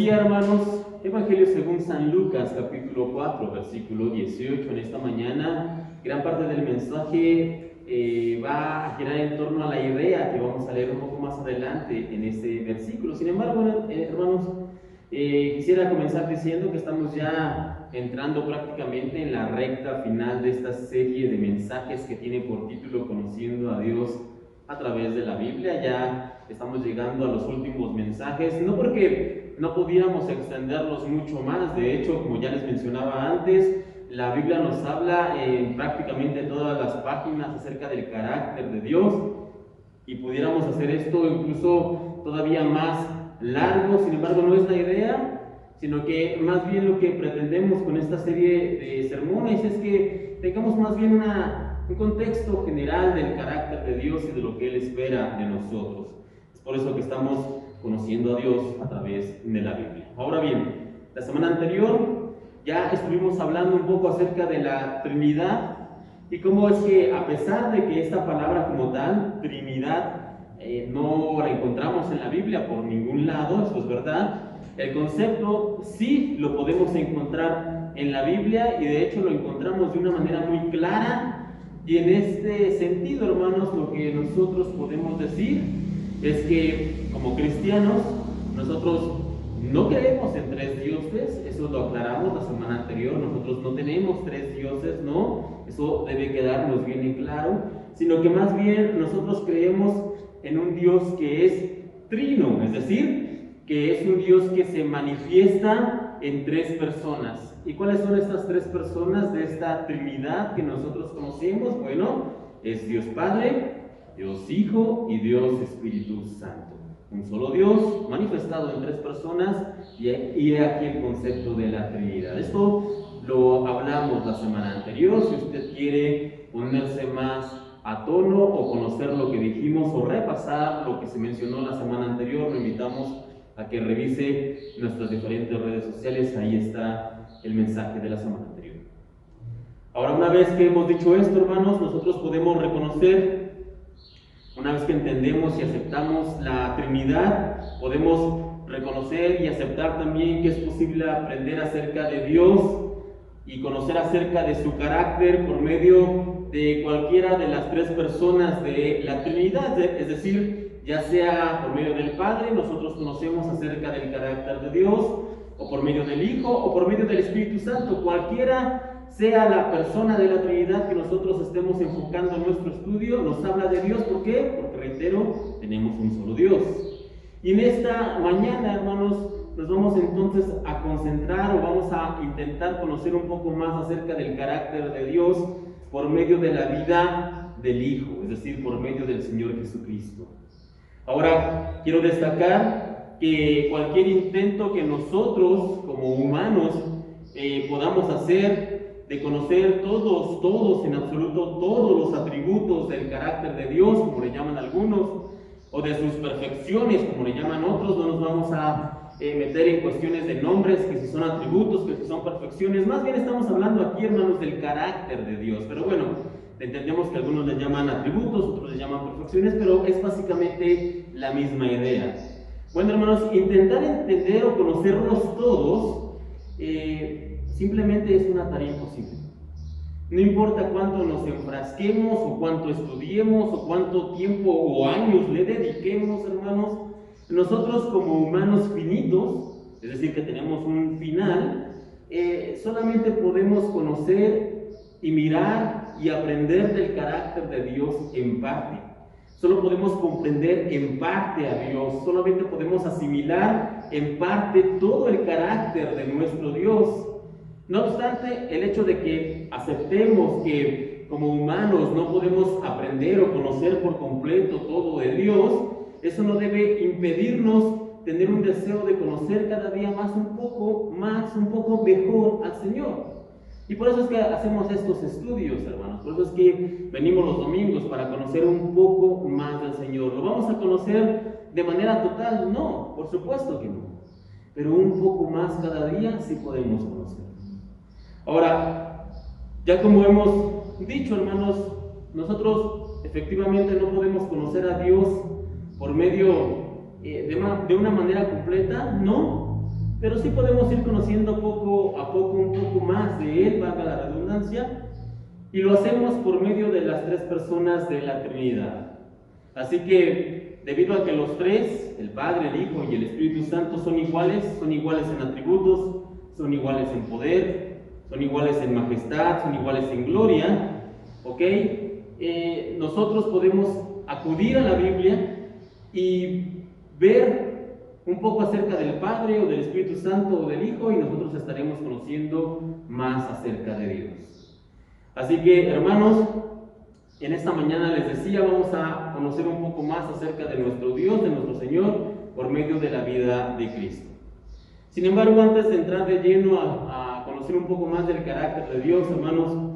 decía, hermanos, Evangelio según San Lucas, capítulo 4, versículo 18. En esta mañana, gran parte del mensaje va a girar en torno a la idea que vamos a leer un poco más adelante en este versículo. Sin embargo, hermanos, quisiera comenzar diciendo que estamos ya entrando prácticamente en la recta final de esta serie de mensajes que tiene por título Conociendo a Dios a través de la Biblia. Ya estamos llegando a los últimos mensajes, no porque no pudiéramos extenderlos mucho más. De hecho, como ya les mencionaba antes, la Biblia nos habla en prácticamente todas las páginas acerca del carácter de Dios, y pudiéramos hacer esto incluso todavía más largo. Sin embargo, no es la idea, sino que más bien lo que pretendemos con esta serie de sermones es que tengamos más bien un contexto general del carácter de Dios y de lo que Él espera de nosotros. Es por eso que estamos conociendo a Dios a través de la Biblia. Ahora bien, la semana anterior ya estuvimos hablando un poco acerca de la Trinidad y cómo es que, a pesar de que esta palabra como tal, Trinidad, no la encontramos en la Biblia por ningún lado, eso es verdad, el concepto sí lo podemos encontrar en la Biblia, y de hecho lo encontramos de una manera muy clara. Y en este sentido, hermanos, lo que nosotros podemos decir es que como cristianos nosotros no creemos en tres dioses. Eso lo aclaramos la semana anterior. Nosotros no tenemos tres dioses, no, eso debe quedarnos bien en claro, sino que más bien nosotros creemos en un Dios que es trino, es decir, que es un Dios que se manifiesta en tres personas. ¿Y cuáles son estas tres personas de esta Trinidad que nosotros conocemos? Bueno, es Dios Padre, Dios Hijo y Dios Espíritu Santo. Un solo Dios manifestado en tres personas, y he aquí el concepto de la Trinidad. Esto lo hablamos la semana anterior. Si usted quiere ponerse más a tono o conocer lo que dijimos o repasar lo que se mencionó la semana anterior, lo invitamos a que revise nuestras diferentes redes sociales. Ahí está el mensaje de la semana anterior. Ahora, una vez que hemos dicho esto, hermanos, nosotros podemos reconocer, una vez que entendemos y aceptamos la Trinidad, podemos reconocer y aceptar también que es posible aprender acerca de Dios y conocer acerca de su carácter por medio de cualquiera de las tres personas de la Trinidad. Es decir, ya sea por medio del Padre, nosotros conocemos acerca del carácter de Dios, o por medio del Hijo, o por medio del Espíritu Santo. Cualquiera sea la persona de la Trinidad que nosotros estemos enfocando en nuestro estudio, nos habla de Dios. ¿Por qué? Porque, reitero, tenemos un solo Dios. Y en esta mañana, hermanos, nos vamos entonces a concentrar, o vamos a intentar conocer un poco más acerca del carácter de Dios por medio de la vida del Hijo, es decir, por medio del Señor Jesucristo. Ahora, quiero destacar que cualquier intento que nosotros como humanos podamos hacer de conocer todos, en absoluto todos los atributos del carácter de Dios, como le llaman algunos, o de sus perfecciones, como le llaman otros, no nos vamos a meter en cuestiones de nombres, que si son atributos, que si son perfecciones. Más bien estamos hablando aquí, hermanos, del carácter de Dios. Pero bueno, entendemos que algunos le llaman atributos, otros le llaman perfecciones, pero es básicamente la misma idea. Bueno, hermanos, intentar entender o conocerlos todos simplemente es una tarea imposible. No importa cuánto nos enfrasquemos, o cuánto estudiemos, o cuánto tiempo o años le dediquemos, hermanos, nosotros como humanos finitos, es decir, que tenemos un final, solamente podemos conocer y mirar y aprender del carácter de Dios en parte. Solo podemos comprender en parte a Dios, solamente podemos asimilar en parte todo el carácter de nuestro Dios. No obstante, el hecho de que aceptemos que como humanos no podemos aprender o conocer por completo todo de Dios, eso no debe impedirnos tener un deseo de conocer cada día más, un poco mejor al Señor. Y por eso es que hacemos estos estudios, hermanos. Por eso es que venimos los domingos, para conocer un poco más del Señor. ¿Lo vamos a conocer de manera total? No, por supuesto que no. Pero un poco más cada día sí podemos conocer. Ahora, ya como hemos dicho, hermanos, nosotros efectivamente no podemos conocer a Dios por medio de una manera completa, no. pero sí podemos ir conociendo poco a poco un poco más de Él, valga la redundancia, y lo hacemos por medio de las tres personas de la Trinidad. Así que, debido a que los tres, el Padre, el Hijo y el Espíritu Santo, son iguales en atributos, son iguales en poder, son iguales en majestad, son iguales en gloria, ¿ok? Nosotros podemos acudir a la Biblia y ver un poco acerca del Padre o del Espíritu Santo o del Hijo, y nosotros estaremos conociendo más acerca de Dios. Así que, hermanos, en esta mañana les decía, vamos a conocer un poco más acerca de nuestro Dios, de nuestro Señor, por medio de la vida de Cristo. Sin embargo, antes de entrar de lleno a conocer un poco más del carácter de Dios, hermanos,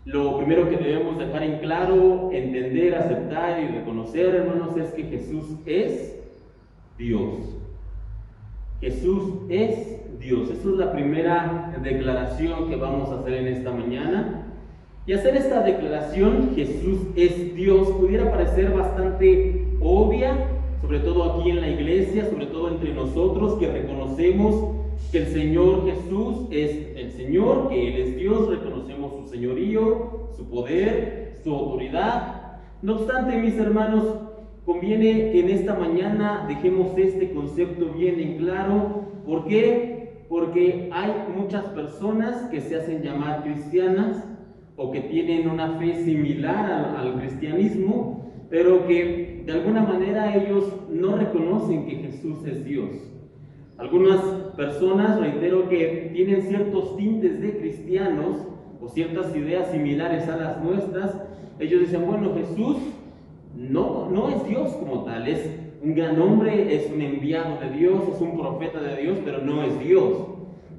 lo primero que debemos dejar en claro, entender, aceptar y reconocer, hermanos, es que Jesús es Dios. Jesús es Dios. Esa es la primera declaración que vamos a hacer en esta mañana. Y hacer esta declaración, Jesús es Dios, pudiera parecer bastante obvia, sobre todo aquí en la iglesia, sobre todo entre nosotros que reconocemos que el Señor Jesús es el Señor, que Él es Dios, reconocemos su señorío, su poder, su autoridad. No obstante, mis hermanos, conviene que en esta mañana dejemos este concepto bien en claro. ¿Por qué? Porque hay muchas personas que se hacen llamar cristianas o que tienen una fe similar al cristianismo, pero que de alguna manera ellos no reconocen que Jesús es Dios. Algunas personas, reitero, que tienen ciertos tintes de cristianos o ciertas ideas similares a las nuestras, ellos dicen, bueno, Jesús no es Dios como tal, es un gran hombre, es un enviado de Dios, es un profeta de Dios, pero no es Dios.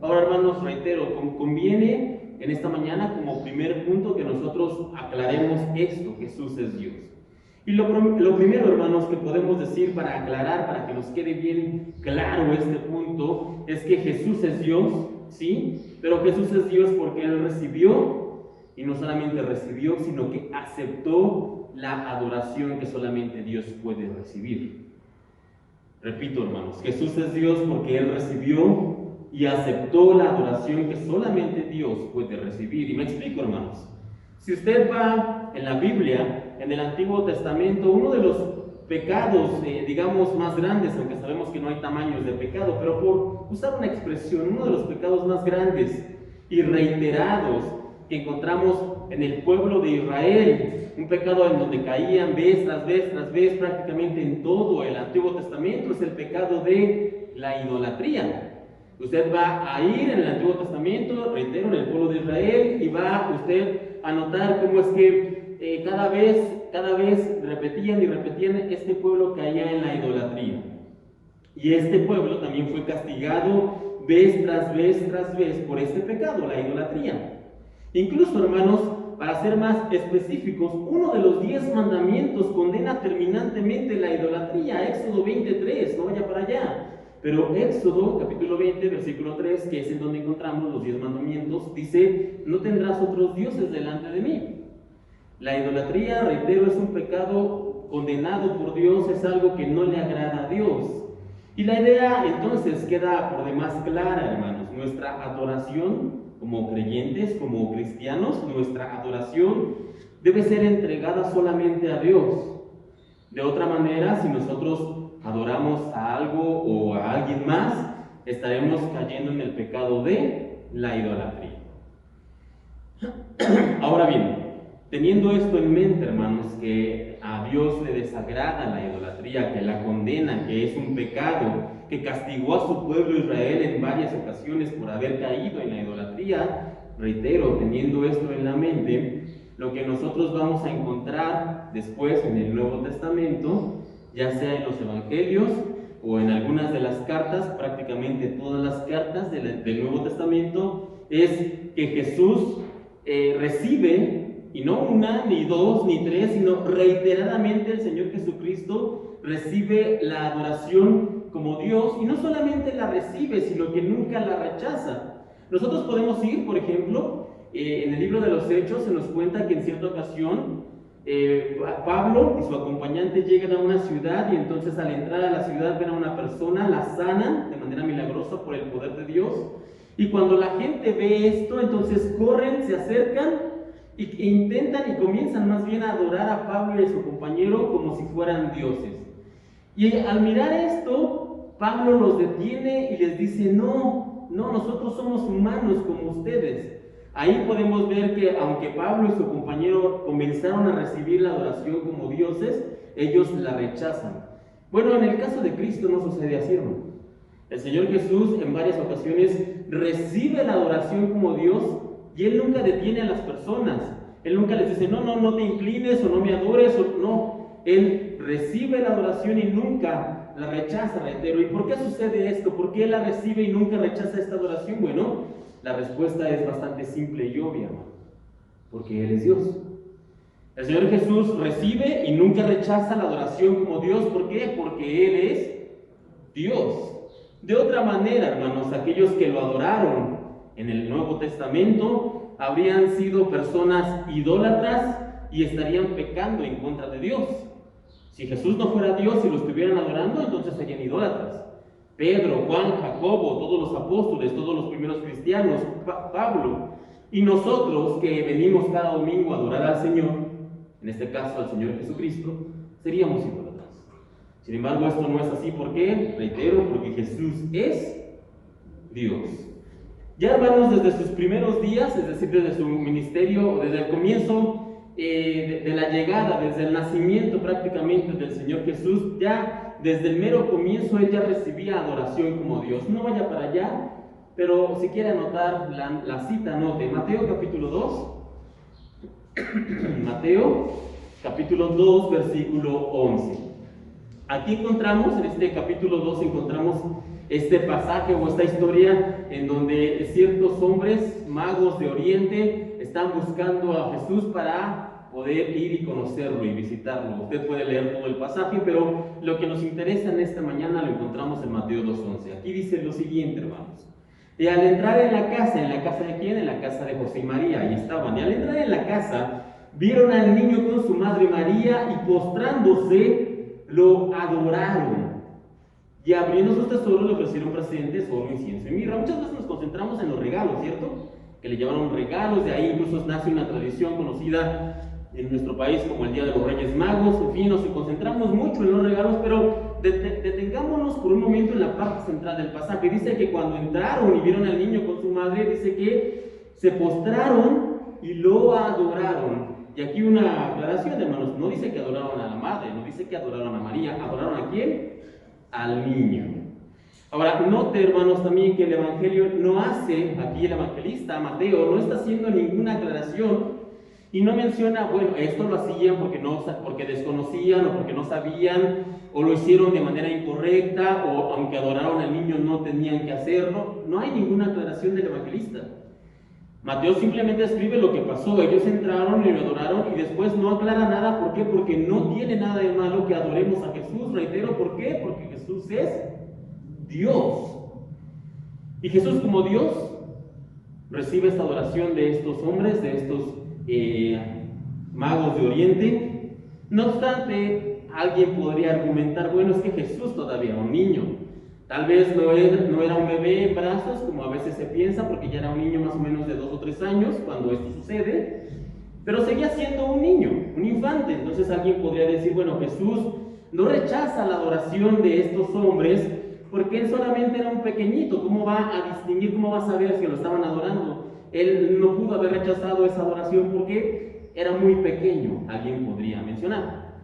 Ahora, hermanos, reitero, conviene en esta mañana como primer punto que nosotros aclaremos esto: Jesús es Dios. Y lo primero, hermanos, que podemos decir para aclarar, para que nos quede bien claro este punto, es que Jesús es Dios, ¿sí? Pero Jesús es Dios porque Él recibió, y no solamente recibió, sino que aceptó la adoración que solamente Dios puede recibir. Repito, hermanos, Jesús es Dios porque Él recibió y aceptó la adoración que solamente Dios puede recibir. Y me explico, hermanos. Si usted va en la Biblia, en el Antiguo Testamento, uno de los pecados, digamos, más grandes, aunque sabemos que no hay tamaños de pecado, pero por usar una expresión, uno de los pecados más grandes y reiterados que encontramos en el pueblo de Israel, un pecado en donde caían vez tras vez tras vez prácticamente en todo el Antiguo Testamento, es el pecado de la idolatría. Usted va a ir en el Antiguo Testamento, reitero, en el pueblo de Israel, y va usted a notar cómo es que cada vez repetían y repetían, este pueblo caía en la idolatría. Y este pueblo también fue castigado vez tras vez tras vez por este pecado, la idolatría. Incluso, hermanos, para ser más específicos, uno de los 10 mandamientos condena terminantemente la idolatría. Éxodo 23, no vaya para allá. Pero Éxodo, capítulo 20, versículo 3, que es en donde encontramos los 10 mandamientos, dice, no tendrás otros dioses delante de mí. La idolatría, reitero, es un pecado condenado por Dios, es algo que no le agrada a Dios. Y la idea entonces queda por demás clara, hermanos. Nuestra adoración como creyentes, como cristianos, nuestra adoración debe ser entregada solamente a Dios. De otra manera, si nosotros adoramos a algo o a alguien más, estaremos cayendo en el pecado de la idolatría. Ahora bien, teniendo esto en mente, hermanos, que a Dios le desagrada la idolatría, que la condena, que es un pecado, que castigó a su pueblo Israel en varias ocasiones por haber caído en la idolatría, reitero, teniendo esto en la mente, lo que nosotros vamos a encontrar después en el Nuevo Testamento, ya sea en los Evangelios o en algunas de las cartas, prácticamente todas las cartas del Nuevo Testamento, es que Jesús recibe, y no una, ni dos, ni tres, sino reiteradamente el Señor Jesucristo recibe la adoración como Dios, y no solamente la recibe, sino que nunca la rechaza. Nosotros podemos ir, por ejemplo, en el libro de los Hechos se nos cuenta que en cierta ocasión Pablo y su acompañante llegan a una ciudad y entonces al entrar a la ciudad ven a una persona, la sanan de manera milagrosa por el poder de Dios. Y cuando la gente ve esto, entonces corren, se acercan e intentan y comienzan más bien a adorar a Pablo y a su compañero como si fueran dioses. Y al mirar esto, Pablo los detiene y les dice, no, nosotros somos humanos como ustedes. Ahí podemos ver que aunque Pablo y su compañero comenzaron a recibir la adoración como dioses, ellos la rechazan. Bueno, en el caso de Cristo no sucede así, hermano. El Señor Jesús en varias ocasiones recibe la adoración como Dios y Él nunca detiene a las personas. Él nunca les dice, no te inclines o no me adores, o no. Él recibe la adoración y nunca la rechaza, reitero. ¿Y por qué sucede esto? ¿Por qué Él la recibe y nunca rechaza esta adoración? Bueno, la respuesta es bastante simple y obvia, porque Él es Dios. El Señor Jesús recibe y nunca rechaza la adoración como Dios. ¿Por qué? Porque Él es Dios. De otra manera, hermanos, aquellos que lo adoraron en el Nuevo Testamento habrían sido personas idólatras y estarían pecando en contra de Dios. Si Jesús no fuera Dios y lo estuvieran adorando, entonces serían idólatras. Pedro, Juan, Jacobo, todos los apóstoles, todos los primeros cristianos, Pablo, y nosotros que venimos cada domingo a adorar al Señor, en este caso al Señor Jesucristo, seríamos idólatras. Sin embargo, esto no es así. ¿Por qué? Reitero, porque Jesús es Dios. Ya, hermanos, desde sus primeros días, es decir, desde su ministerio, desde el comienzo de la llegada, desde el nacimiento prácticamente del Señor Jesús, ya desde el mero comienzo Él ya recibía adoración como Dios. No vaya para allá, pero si quiere anotar la cita, anote Mateo capítulo 2. Mateo capítulo 2, versículo 11. Aquí encontramos, en este capítulo 2, encontramos este pasaje o esta historia en donde ciertos hombres magos de Oriente están buscando a Jesús para poder ir y conocerlo y visitarlo. Usted puede leer todo el pasaje, pero lo que nos interesa en esta mañana lo encontramos en Mateo 2:11. Aquí dice lo siguiente, hermanos. Y al entrar en la casa de quién? En la casa de José y María, ahí estaban. Y al entrar en la casa, vieron al niño con su madre María y postrándose, lo adoraron. Y abriendo sus tesoros le ofrecieron presentes, oro, incienso y mirra. Muchas veces nos concentramos en los regalos, ¿cierto? Que le llevaron regalos, de ahí incluso nace una tradición conocida en nuestro país como el Día de los Reyes Magos. En fin, nos concentramos mucho en los regalos, pero detengámonos por un momento en la parte central del pasaje. Dice que cuando entraron y vieron al niño con su madre, dice que se postraron y lo adoraron. Y aquí una aclaración, hermanos, no dice que adoraron a la madre, no dice que adoraron a María. ¿Adoraron a quién? Al niño. Ahora, note, hermanos, también que el Evangelio no hace, aquí el evangelista Mateo no está haciendo ninguna aclaración y no menciona, bueno, esto lo hacían porque desconocían o porque no sabían o lo hicieron de manera incorrecta o aunque adoraron al niño no tenían que hacerlo. No hay ninguna aclaración del evangelista. Mateo simplemente escribe lo que pasó. Ellos entraron y lo adoraron y después no aclara nada. ¿Por qué? Porque no tiene nada de malo que adoremos a Jesús. Reitero, ¿por qué? Porque Jesús es Dios. Y Jesús como Dios recibe esta adoración de estos hombres, de estos magos de Oriente. No obstante, alguien podría argumentar, bueno, es que Jesús todavía era un niño. Tal vez no era un bebé en brazos, como a veces se piensa, porque ya era un niño más o menos de 2 o 3 años cuando esto sucede, pero seguía siendo un niño, un infante. Entonces alguien podría decir, bueno, Jesús no rechaza la adoración de estos hombres porque él solamente era un pequeñito. ¿Cómo va a distinguir, cómo va a saber si lo estaban adorando? Él no pudo haber rechazado esa adoración porque era muy pequeño, alguien podría mencionar.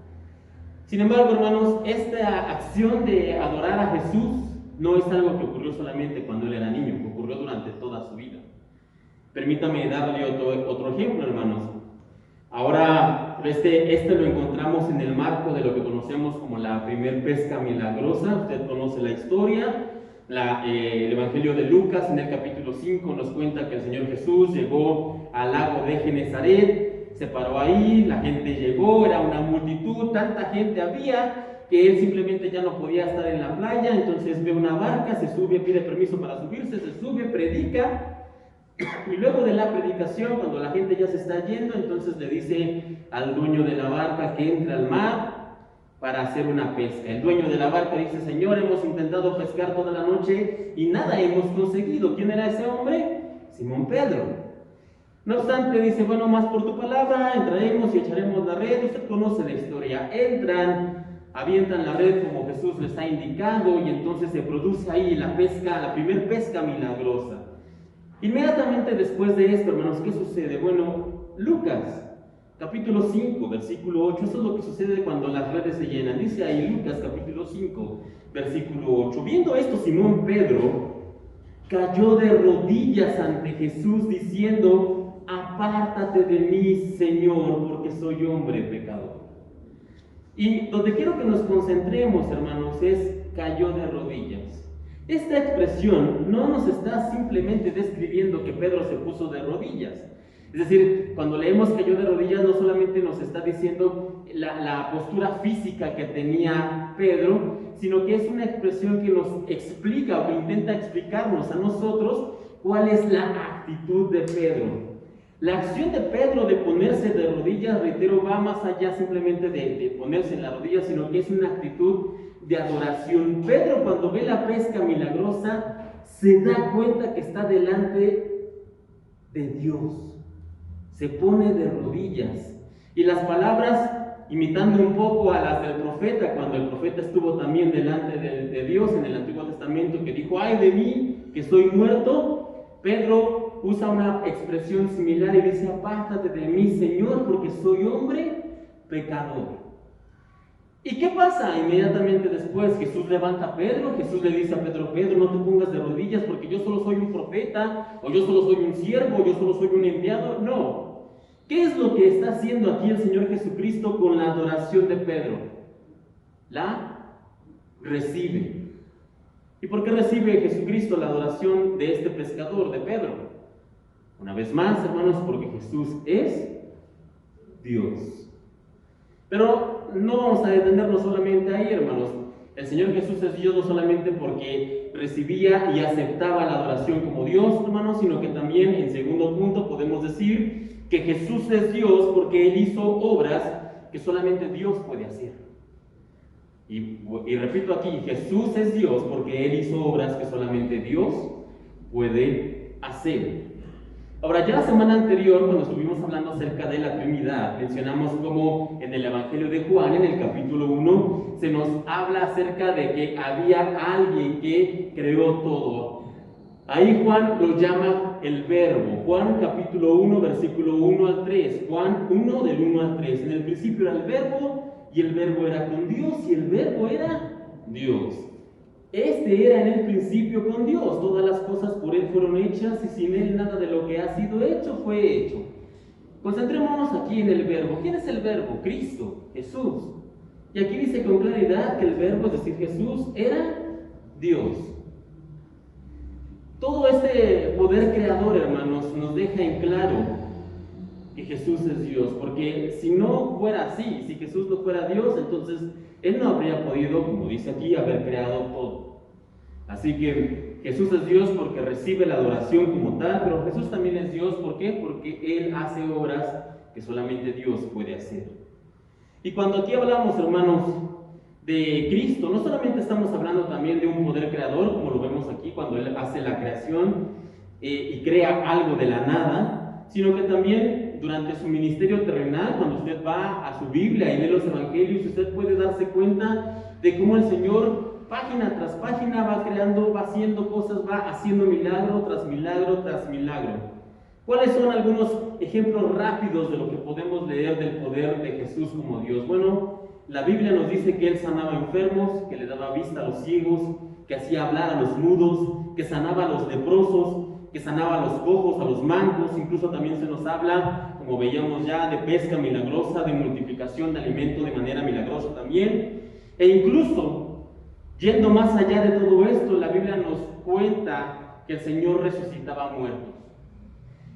Sin embargo, hermanos, esta acción de adorar a Jesús no es algo que ocurrió solamente cuando él era niño, que ocurrió durante toda su vida. Permítame darle otro ejemplo, hermanos. Ahora, este lo encontramos en el marco de lo que conocemos como la primer pesca milagrosa. Usted conoce la historia. El Evangelio de Lucas en el capítulo 5 nos cuenta que el Señor Jesús llegó al lago de Genezaret, se paró ahí, la gente llegó, era una multitud, tanta gente había que él simplemente ya no podía estar en la playa. Entonces ve una barca, se sube, pide permiso para subirse, se sube, predica Y luego de la predicación, cuando la gente ya se está yendo, entonces le dice al dueño de la barca que entre al mar para hacer una pesca. El dueño de la barca dice: Señor, hemos intentado pescar toda la noche y nada hemos conseguido. ¿Quién era ese hombre? Simón Pedro. No obstante, dice: bueno, más por tu palabra entraremos y echaremos la red. Usted conoce la historia. Entran, avientan la red como Jesús les ha indicado, y entonces se produce ahí la pesca, la primer pesca milagrosa. Inmediatamente después de esto, hermanos, ¿qué sucede? Bueno, Lucas, capítulo 5, versículo 8, eso es lo que sucede cuando las redes se llenan. Dice ahí Lucas, capítulo 5, versículo 8. Viendo esto, Simón Pedro cayó de rodillas ante Jesús, diciendo: apártate de mí, Señor, porque soy hombre pecador. Y donde quiero que nos concentremos, hermanos, es cayó de rodillas. Esta expresión no nos está simplemente describiendo que Pedro se puso de rodillas. Es decir, cuando leemos cayó de rodillas, no solamente nos está diciendo la postura física que tenía Pedro, sino que es una expresión que nos explica o que intenta explicarnos a nosotros cuál es la actitud de Pedro. La acción de Pedro de ponerse de rodillas, reitero, va más allá simplemente de ponerse en la rodilla, sino que es una actitud de adoración. Pedro, cuando ve la pesca milagrosa, se da cuenta que está delante de Dios. Se pone de rodillas. Y las palabras, imitando un poco a las del profeta, cuando el profeta estuvo también delante de Dios en el Antiguo Testamento, que dijo: ay de mí, que soy muerto, Pedro usa una expresión similar y dice: apártate de mí, Señor, porque soy hombre pecador. ¿Y qué pasa? Inmediatamente después Jesús levanta a Pedro. Jesús le dice a Pedro: Pedro, no te pongas de rodillas porque yo solo soy un profeta, o yo solo soy un siervo, o yo solo soy un enviado. No. ¿Qué es lo que está haciendo aquí el Señor Jesucristo con la adoración de Pedro? La recibe. ¿Y por qué recibe Jesucristo la adoración de este pescador, de Pedro? Una vez más, hermanos, porque Jesús es Dios. Pero no vamos a detenernos solamente ahí, hermanos. El Señor Jesús es Dios no solamente porque recibía y aceptaba la adoración como Dios, hermanos, sino que también, en segundo punto, podemos decir que Jesús es Dios porque Él hizo obras que solamente Dios puede hacer. Y repito aquí, Jesús es Dios porque Él hizo obras que solamente Dios puede hacer. Ahora, ya la semana anterior, cuando estuvimos hablando acerca de la Trinidad, mencionamos cómo en el Evangelio de Juan, en el capítulo 1, se nos habla acerca de que había alguien que creó todo. Ahí Juan lo llama el Verbo. Juan capítulo 1, versículo 1 al 3. Juan 1, del 1 al 3. En el principio era el Verbo, y el Verbo era con Dios, y el Verbo era Dios. Este era en el principio con Dios. Todas las cosas por Él fueron hechas, y sin Él nada de lo que ha sido hecho fue hecho. Concentrémonos aquí en el Verbo. ¿Quién es el Verbo? Cristo, Jesús. Y aquí dice con claridad que el Verbo, es decir, Jesús, era Dios. Todo este poder creador, hermanos, nos deja en claro que Jesús es Dios, porque si no fuera así, si Jesús no fuera Dios, entonces Él no habría podido, como dice aquí, haber creado todo. Así que Jesús es Dios porque recibe la adoración como tal, pero Jesús también es Dios, ¿por qué? Porque Él hace obras que solamente Dios puede hacer. Y cuando aquí hablamos, hermanos, de Cristo, no solamente estamos hablando también de un poder creador, como lo vemos aquí, cuando Él hace la creación y crea algo de la nada, sino que también durante su ministerio terrenal, cuando usted va a su Biblia y lee los Evangelios, usted puede darse cuenta de cómo el Señor, página tras página, va creando, va haciendo cosas, va haciendo milagro tras milagro tras milagro. ¿Cuáles son algunos ejemplos rápidos de lo que podemos leer del poder de Jesús como Dios? Bueno, la Biblia nos dice que Él sanaba enfermos, que le daba vista a los ciegos, que hacía hablar a los mudos, que sanaba a los leprosos, que sanaba a los cojos, a los mancos. Incluso también se nos habla, como veíamos ya, de pesca milagrosa, de multiplicación de alimento de manera milagrosa también. E incluso, yendo más allá de todo esto, la Biblia nos cuenta que el Señor resucitaba muertos.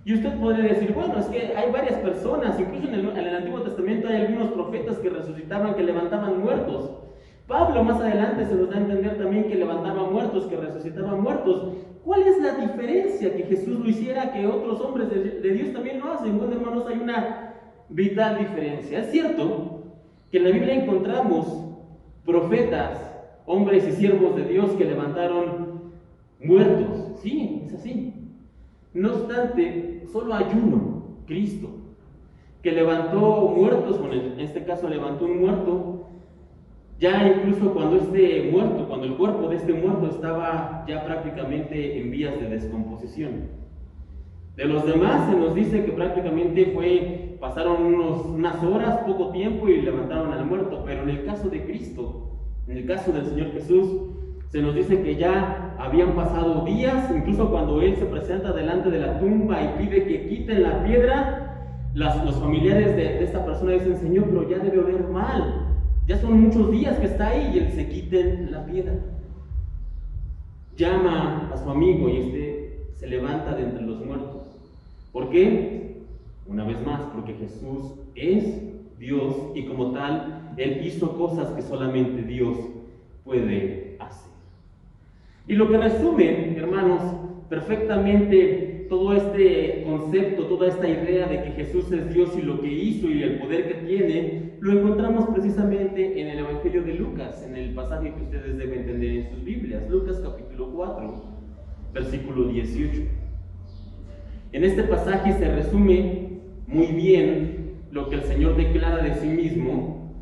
Y usted puede decir, bueno, es que hay varias personas, incluso en el Antiguo Testamento hay algunos profetas que resucitaban, que levantaban muertos. Pablo más adelante se nos da a entender también que levantaba muertos, que resucitaba muertos. ¿Cuál es la diferencia que Jesús lo hiciera que otros hombres de Dios también lo hacen? Bueno, hermanos, hay una vital diferencia. Es cierto que en la Biblia encontramos profetas, hombres y siervos de Dios que levantaron muertos. Sí, es así. No obstante, solo hay uno, Cristo, que levantó muertos, bueno, en este caso levantó un muerto, ya incluso cuando el cuerpo de este muerto estaba ya prácticamente en vías de descomposición. De los demás se nos dice que prácticamente pasaron unas horas, poco tiempo y levantaron al muerto, pero en el caso de Cristo, en el caso del Señor Jesús, se nos dice que ya habían pasado días, incluso cuando Él se presenta delante de la tumba y pide que quiten la piedra, los familiares de esta persona dicen: Señor, pero ya debe oler mal. Ya son muchos días que está ahí, y Él se quiten la piedra. Llama a su amigo y se levanta de entre los muertos. ¿Por qué? Una vez más, porque Jesús es Dios y como tal, Él hizo cosas que solamente Dios puede hacer. Y lo que resume, hermanos, perfectamente todo este concepto, toda esta idea de que Jesús es Dios y lo que hizo y el poder que tiene, lo encontramos precisamente en el Evangelio de Lucas, en el pasaje que ustedes deben entender en sus Biblias, Lucas capítulo 4, versículo 18. En este pasaje se resume muy bien lo que el Señor declara de sí mismo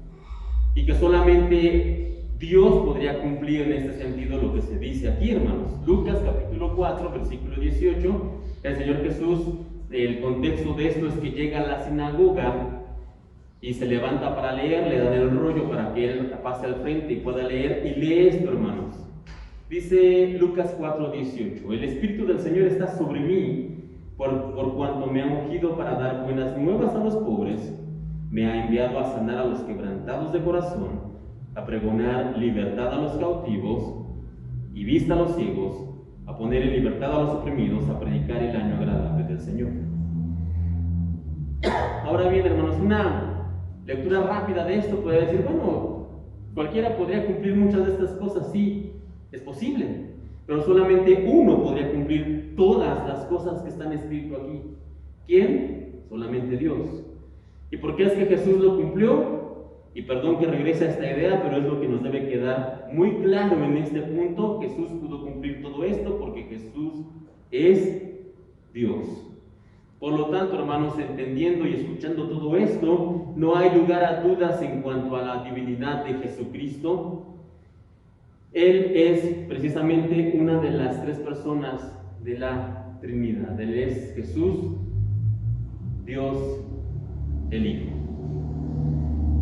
y que solamente Dios podría cumplir en este sentido lo que se dice aquí, hermanos. Lucas capítulo 4, versículo 18, el Señor Jesús, el contexto de esto es que llega a la sinagoga y se levanta para leer, le dan el rollo para que Él pase al frente y pueda leer, y lee esto, hermanos. Dice Lucas 4, 18, el Espíritu del Señor está sobre mí, por cuanto me ha ungido para dar buenas nuevas a los pobres, me ha enviado a sanar a los quebrantados de corazón, a pregonar libertad a los cautivos y vista a los ciegos, a poner en libertad a los oprimidos, a predicar el año agradable del Señor. Ahora bien, hermanos, una lectura rápida de esto puede decir: bueno, cualquiera podría cumplir muchas de estas cosas. Sí, es posible, pero solamente uno podría cumplir todas las cosas que están escritas aquí. ¿Quién? Solamente Dios. ¿Y por qué es que Jesús lo cumplió? Y perdón que regrese a esta idea, pero es lo que nos debe quedar muy claro en este punto. Jesús pudo cumplir todo esto porque Jesús es Dios. Por lo tanto, hermanos, entendiendo y escuchando todo esto, no hay lugar a dudas en cuanto a la divinidad de Jesucristo. Él es precisamente una de las tres personas de la Trinidad. Él es Jesús, Dios, el Hijo.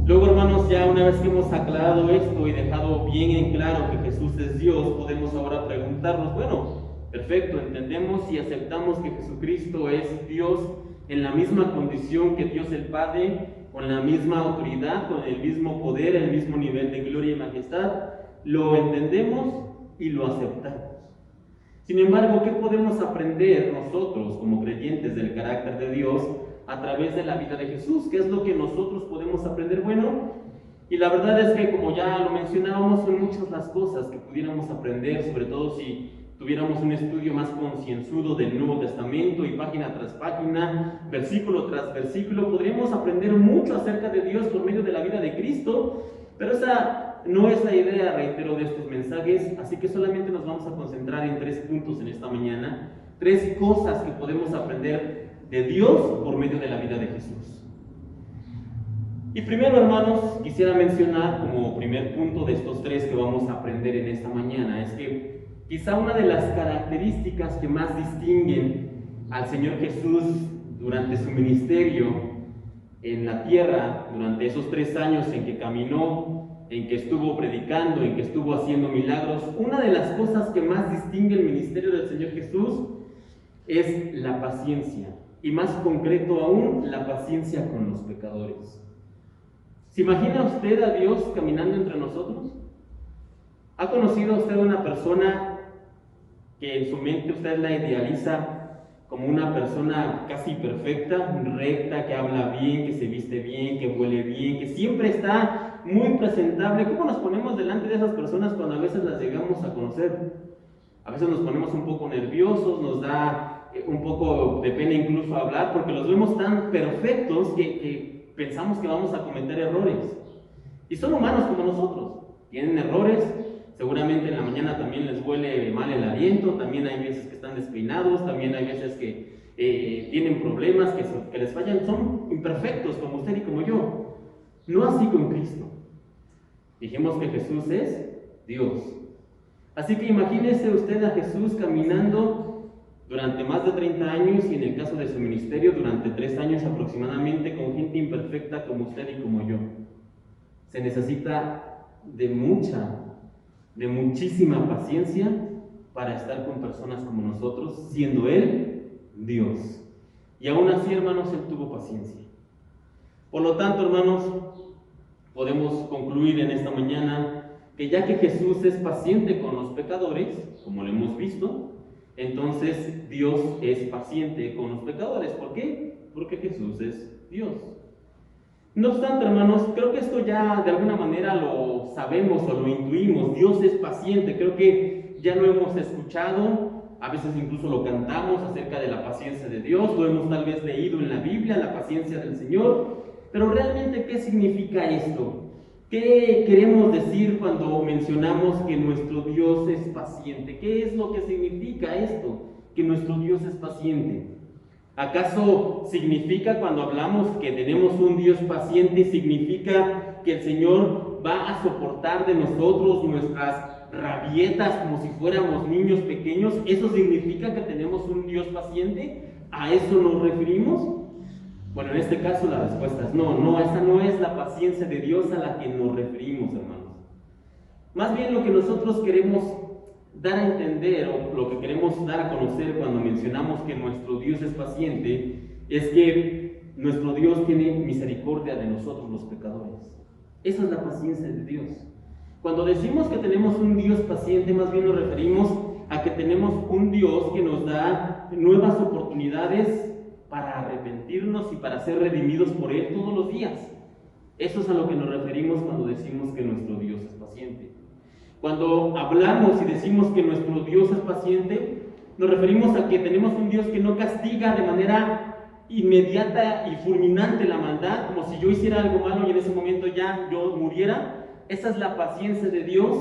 Luego, hermanos, ya una vez que hemos aclarado esto y dejado bien en claro que Jesús es Dios, podemos ahora preguntarnos: bueno, perfecto, entendemos y aceptamos que Jesucristo es Dios en la misma condición que Dios el Padre, con la misma autoridad, con el mismo poder, el mismo nivel de gloria y majestad. Lo entendemos y lo aceptamos. Sin embargo, ¿qué podemos aprender nosotros como creyentes del carácter de Dios a través de la vida de Jesús? ¿Qué es lo que nosotros podemos aprender? Bueno, y la verdad es que, como ya lo mencionábamos, son muchas las cosas que pudiéramos aprender, sobre todo si tuviéramos un estudio más concienzudo del Nuevo Testamento y página tras página, versículo tras versículo, podríamos aprender mucho acerca de Dios por medio de la vida de Cristo, pero esa no es la idea, reitero, de estos mensajes, así que solamente nos vamos a concentrar en 3 puntos en esta mañana, 3 cosas que podemos aprender de Dios por medio de la vida de Jesús. Y primero, hermanos, quisiera mencionar como primer punto de estos 3 que vamos a aprender en esta mañana, es que quizá una de las características que más distinguen al Señor Jesús durante su ministerio en la tierra, durante esos 3 años en que caminó, en que estuvo predicando, en que estuvo haciendo milagros, una de las cosas que más distingue el ministerio del Señor Jesús es la paciencia, y más concreto aún, la paciencia con los pecadores. ¿Se imagina usted a Dios caminando entre nosotros? ¿Ha conocido usted a una persona que en su mente usted la idealiza como una persona casi perfecta, recta, que habla bien, que se viste bien, que huele bien, que siempre está muy presentable? ¿Cómo nos ponemos delante de esas personas cuando a veces las llegamos a conocer? A veces nos ponemos un poco nerviosos, nos da un poco de pena incluso hablar, porque los vemos tan perfectos que pensamos que vamos a cometer errores. Y son humanos como nosotros, tienen errores, seguramente en la mañana también les huele mal el aliento, también hay veces que están despeinados, también hay veces que tienen problemas, que les fallan, son imperfectos como usted y como yo. No así con Cristo. Dijimos que Jesús es Dios. Así que imagínese usted a Jesús caminando durante más de 30 años y en el caso de su ministerio durante 3 años aproximadamente con gente imperfecta como usted y como yo. Se necesita de muchísima paciencia para estar con personas como nosotros, siendo Él Dios. Y aún así, hermanos, Él tuvo paciencia. Por lo tanto, hermanos, podemos concluir en esta mañana que ya que Jesús es paciente con los pecadores, como lo hemos visto, entonces Dios es paciente con los pecadores. ¿Por qué? Porque Jesús es Dios. No obstante, hermanos, creo que esto ya de alguna manera lo sabemos o lo intuimos. Dios es paciente, creo que ya lo hemos escuchado, a veces incluso lo cantamos acerca de la paciencia de Dios, lo hemos tal vez leído en la Biblia, la paciencia del Señor, pero realmente, ¿qué significa esto? ¿Qué queremos decir cuando mencionamos que nuestro Dios es paciente? ¿Qué es lo que significa esto? Que nuestro Dios es paciente. ¿Acaso significa cuando hablamos que tenemos un Dios paciente, significa que el Señor va a soportar de nosotros nuestras rabietas como si fuéramos niños pequeños? ¿Eso significa que tenemos un Dios paciente? ¿A eso nos referimos? Bueno, en este caso la respuesta es no, esa no es la paciencia de Dios a la que nos referimos, hermanos. Más bien lo que nosotros queremos dar a entender, o lo que queremos dar a conocer cuando mencionamos que nuestro Dios es paciente, es que nuestro Dios tiene misericordia de nosotros los pecadores. Esa es la paciencia de Dios. Cuando decimos que tenemos un Dios paciente, más bien nos referimos a que tenemos un Dios que nos da nuevas oportunidades para arrepentirnos y para ser redimidos por Él todos los días. Eso es a lo que nos referimos cuando decimos que nuestro Dios es paciente. Cuando hablamos y decimos que nuestro Dios es paciente, nos referimos a que tenemos un Dios que no castiga de manera inmediata y fulminante la maldad, como si yo hiciera algo malo y en ese momento ya yo muriera. Esa es la paciencia de Dios,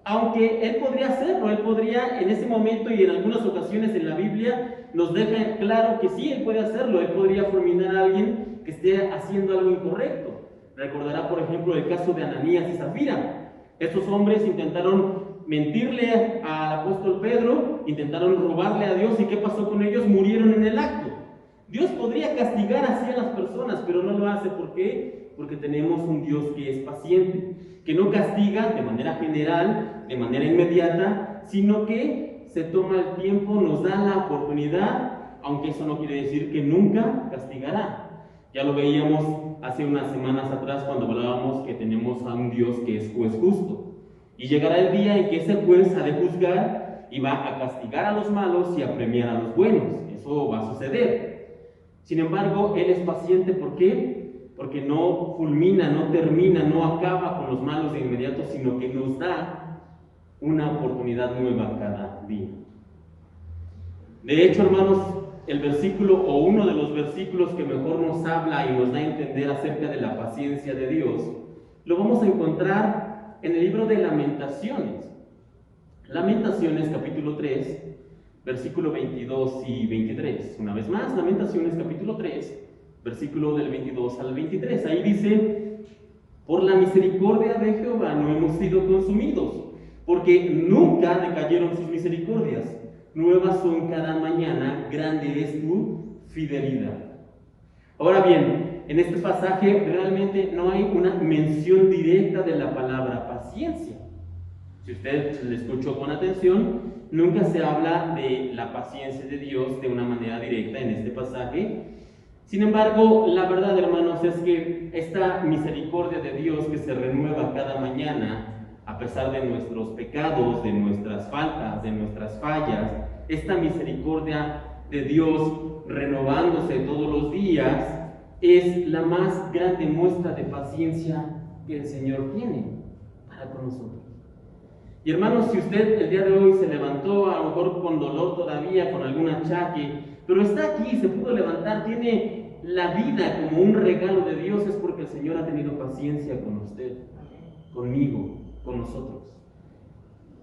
aunque Él podría hacerlo, Él podría en ese momento y en algunas ocasiones en la Biblia nos deja claro que sí, Él puede hacerlo, Él podría fulminar a alguien que esté haciendo algo incorrecto. Recordará, por ejemplo, el caso de Ananías y Zafira. Estos hombres intentaron mentirle al apóstol Pedro, intentaron robarle a Dios, ¿y qué pasó con ellos? Murieron en el acto. Dios podría castigar así a las personas, pero no lo hace. ¿Por qué? Porque tenemos un Dios que es paciente, que no castiga de manera general, de manera inmediata, sino que se toma el tiempo, nos da la oportunidad, aunque eso no quiere decir que nunca castigará. Ya lo veíamos hace unas semanas atrás cuando hablábamos que tenemos a un Dios que es juez justo. Y llegará el día en que ese juez ha de juzgar y va a castigar a los malos y a premiar a los buenos. Eso va a suceder. Sin embargo, Él es paciente. ¿Por qué? Porque no fulmina, no termina, no acaba con los malos de inmediato, sino que nos da una oportunidad nueva cada día. De hecho, hermanos, el versículo o uno de los versículos que mejor nos habla y nos da a entender acerca de la paciencia de Dios, lo vamos a encontrar en el libro de Lamentaciones. Lamentaciones capítulo 3, versículo 22 y 23. Una vez más, Lamentaciones capítulo 3, versículo del 22 al 23. Ahí dice: por la misericordia de Jehová no hemos sido consumidos, porque nunca decayeron sus misericordias. Nuevas son cada mañana, grande es tu fidelidad. Ahora bien, en este pasaje realmente no hay una mención directa de la palabra paciencia. Si usted le escuchó con atención, nunca se habla de la paciencia de Dios de una manera directa en este pasaje. Sin embargo, la verdad, hermanos, es que esta misericordia de Dios que se renueva cada mañana, a pesar de nuestros pecados, de nuestras faltas, de nuestras fallas, esta misericordia de Dios renovándose todos los días es la más grande muestra de paciencia que el Señor tiene para con nosotros. Y hermanos, si usted el día de hoy se levantó, a lo mejor con dolor todavía, con algún achaque, pero está aquí, se pudo levantar, tiene la vida como un regalo de Dios, es porque el Señor ha tenido paciencia con usted, conmigo, con nosotros.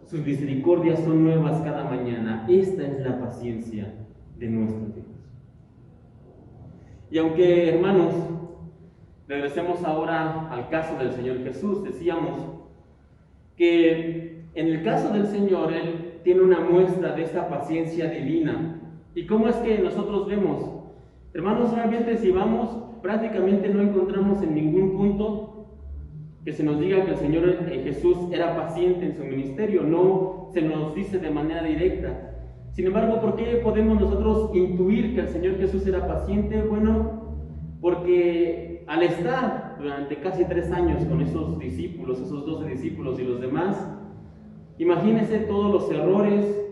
Sus misericordias son nuevas cada mañana. Esta es la paciencia de nuestro Dios. Y aunque, hermanos, regresemos ahora al caso del Señor Jesús, decíamos que en el caso del Señor, Él tiene una muestra de esta paciencia divina. ¿Y cómo es que nosotros vemos? Hermanos, realmente si vamos, prácticamente no encontramos en ningún punto que se nos diga que el Señor Jesús era paciente en su ministerio. No se nos dice de manera directa. Sin embargo, ¿por qué podemos nosotros intuir que el Señor Jesús era paciente? Bueno, porque al estar durante casi 3 años con esos discípulos, esos 12 discípulos y los demás, imagínense todos los errores,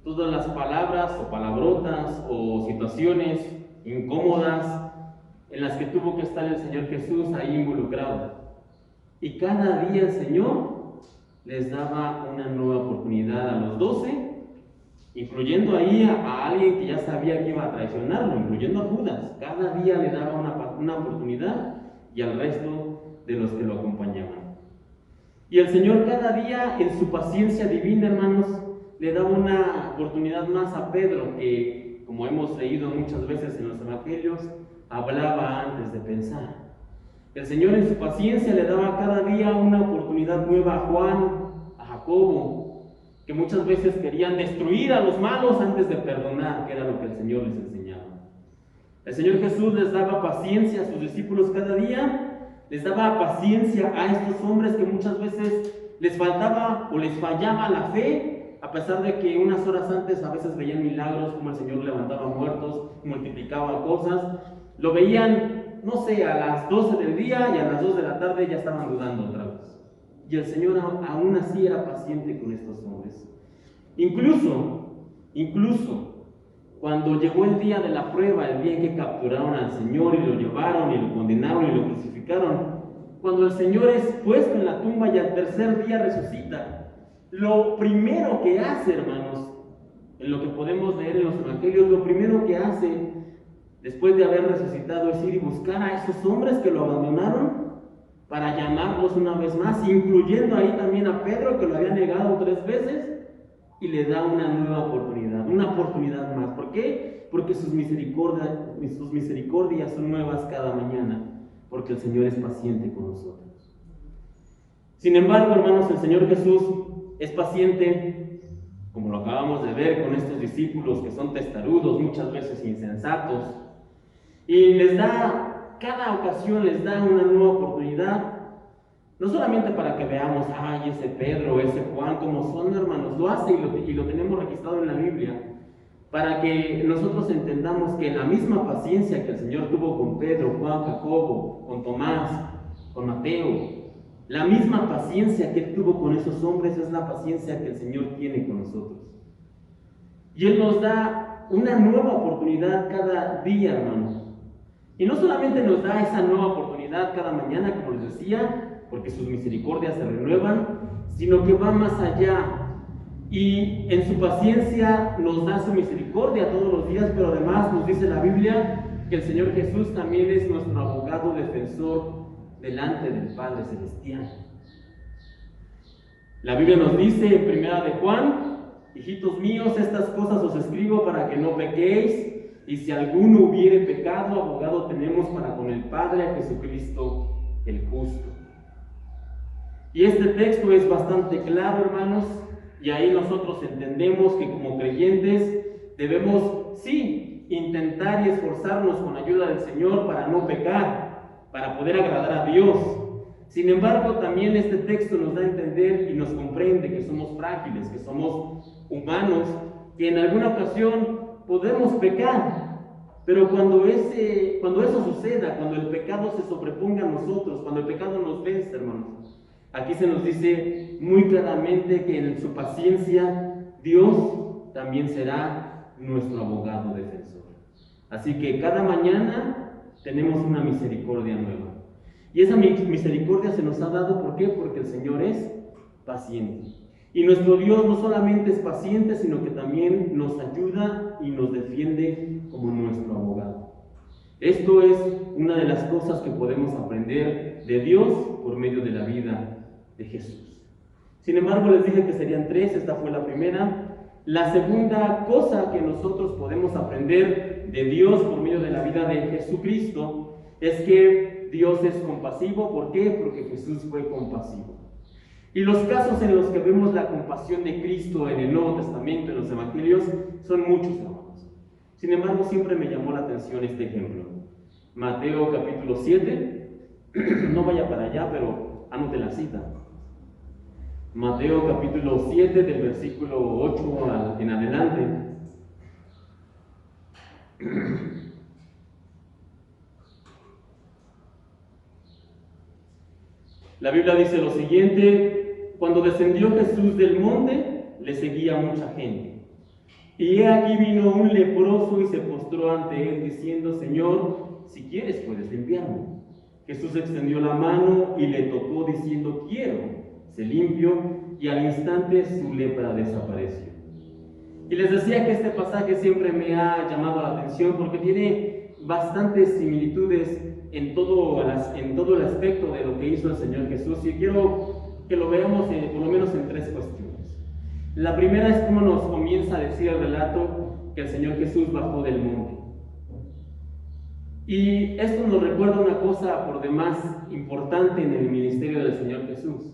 todas las palabras o palabrotas o situaciones incómodas en las que tuvo que estar el Señor Jesús ahí involucrado. Y cada día el Señor les daba una nueva oportunidad a los 12, incluyendo ahí a alguien que ya sabía que iba a traicionarlo, incluyendo a Judas. Cada día le daba una oportunidad y al resto de los que lo acompañaban. Y el Señor cada día, en su paciencia divina, hermanos, le daba una oportunidad más a Pedro, que, como hemos leído muchas veces en los evangelios, hablaba antes de pensar. El Señor en su paciencia le daba cada día una oportunidad nueva a Juan, a Jacobo, que muchas veces querían destruir a los malos antes de perdonar, que era lo que el Señor les enseñaba. El Señor Jesús les daba paciencia a sus discípulos cada día, les daba paciencia a estos hombres que muchas veces les faltaba o les fallaba la fe, a pesar de que unas horas antes a veces veían milagros, como el Señor levantaba muertos, multiplicaba cosas. Lo veían, no sé, a las 12 del día y a las 2 de la tarde ya estaban dudando otra vez. Y el Señor aún así era paciente con estos hombres. Incluso, cuando llegó el día de la prueba, el día en que capturaron al Señor y lo llevaron y lo condenaron y lo crucificaron, cuando el Señor es puesto en la tumba y al tercer día resucita, lo primero que hace, hermanos, en lo que podemos leer en los evangelios, lo primero que hace después de haber resucitado es ir y buscar a esos hombres que lo abandonaron para llamarlos una vez más, incluyendo ahí también a Pedro, que lo había negado 3 veces, y le da una nueva oportunidad, una oportunidad más. ¿Por qué? Porque sus misericordias son nuevas cada mañana, porque el Señor es paciente con nosotros. Sin embargo, hermanos, el Señor Jesús es paciente, como lo acabamos de ver con estos discípulos que son testarudos, muchas veces insensatos, y les da, cada ocasión les da una nueva oportunidad, no solamente para que veamos, ay, ese Pedro, ese Juan, como son, hermanos, lo hace y lo tenemos registrado en la Biblia, para que nosotros entendamos que la misma paciencia que el Señor tuvo con Pedro, Juan, Jacobo, con Tomás, con Mateo, la misma paciencia que Él tuvo con esos hombres es la paciencia que el Señor tiene con nosotros. Y Él nos da una nueva oportunidad cada día, hermanos. Y no solamente nos da esa nueva oportunidad cada mañana, como les decía, porque sus misericordias se renuevan, sino que va más allá. Y en su paciencia nos da su misericordia todos los días, pero además nos dice la Biblia que el Señor Jesús también es nuestro abogado defensor delante del Padre Celestial. La Biblia nos dice en 1 de Juan, hijitos míos, estas cosas os escribo para que no pequéis, y si alguno hubiere pecado, abogado tenemos para con el Padre a Jesucristo el justo. Y este texto es bastante claro, hermanos, y ahí nosotros entendemos que como creyentes debemos, sí, intentar y esforzarnos con ayuda del Señor para no pecar, para poder agradar a Dios. Sin embargo, también este texto nos da a entender y nos comprende que somos frágiles, que somos humanos, que en alguna ocasión podemos pecar. Pero cuando eso suceda, cuando el pecado se sobreponga a nosotros, cuando el pecado nos vence, hermanos, aquí se nos dice muy claramente que en su paciencia Dios también será nuestro abogado defensor. Así que cada mañana tenemos una misericordia nueva. Y esa misericordia se nos ha dado, ¿por qué? Porque el Señor es paciente. Y nuestro Dios no solamente es paciente, sino que también nos ayuda y nos defiende como nuestro abogado. Esto es una de las cosas que podemos aprender de Dios por medio de la vida de Jesús. Sin embargo, les dije que serían 3, esta fue la primera. La segunda cosa que nosotros podemos aprender de Dios por medio de la vida de Jesucristo es que Dios es compasivo. ¿Por qué? Porque Jesús fue compasivo. Y los casos en los que vemos la compasión de Cristo en el Nuevo Testamento, en los Evangelios, son muchos, hermanos. Sin embargo, siempre me llamó la atención este ejemplo. Mateo capítulo 7, no vaya para allá, pero anote la cita. Mateo capítulo 7, del versículo 8 en adelante. La Biblia dice lo siguiente: cuando descendió Jesús del monte, le seguía mucha gente. Y he aquí vino un leproso y se postró ante él, diciendo: Señor, si quieres puedes limpiarme. Jesús extendió la mano y le tocó, diciendo: quiero. Se limpió, y al instante su lepra desapareció. Y les decía que este pasaje siempre me ha llamado la atención porque tiene bastantes similitudes en todo el aspecto de lo que hizo el Señor Jesús, y quiero que lo veamos por lo menos en 3 cuestiones. La primera es cómo nos comienza a decir el relato que el Señor Jesús bajó del monte. Y esto nos recuerda una cosa por demás importante en el ministerio del Señor Jesús.